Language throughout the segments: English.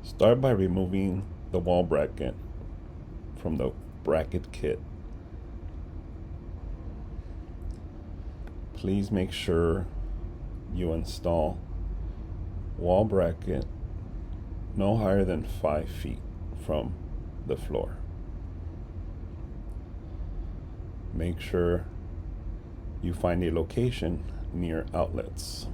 Start by removing the wall bracket from the bracket kit. Please make sure you install wall bracket no higher than 5 feet from the floor. Make sure you find a location near outlets.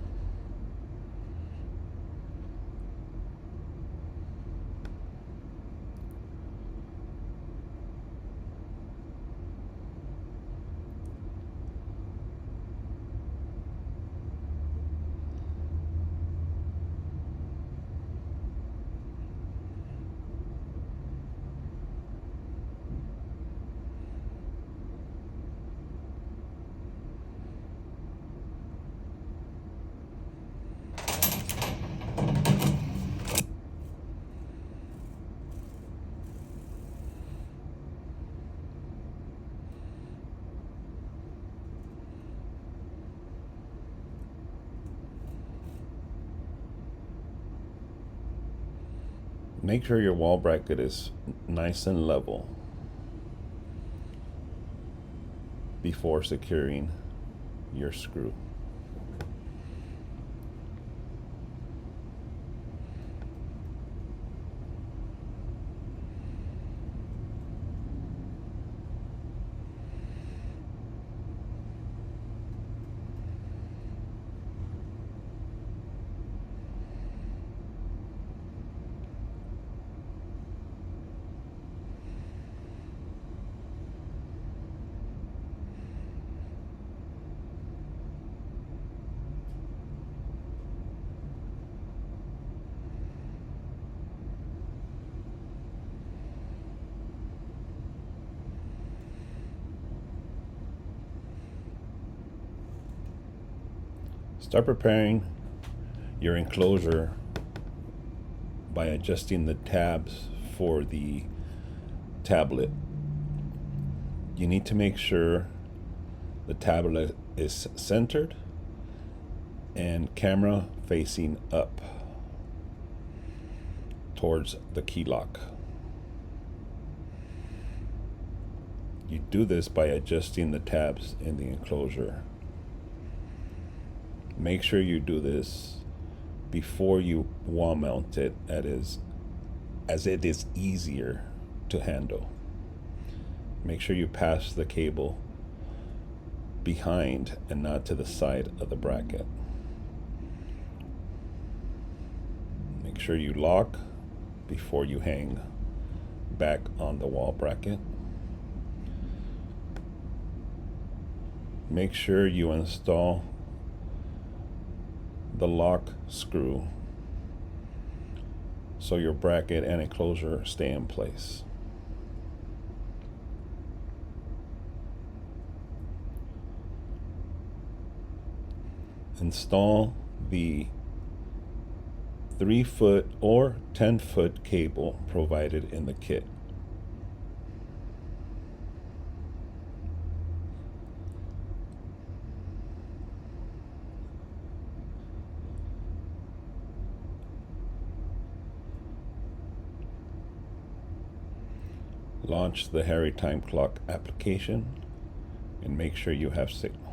Make sure your wall bracket is nice and level before securing your screw. Start preparing your enclosure by adjusting the tabs for the tablet. You need to make sure the tablet is centered and camera facing up towards the key lock. You do this by adjusting the tabs in the enclosure. Make sure you do this before you wall mount it, as it is easier to handle. Make sure you pass the cable behind and not to the side of the bracket. Make sure you lock before you hang back on the wall bracket. Make sure you install the lock screw so your bracket and enclosure stay in place. Install the 3-foot or 10-foot cable provided in the kit. Launch the Harri time clock application and make sure you have signal.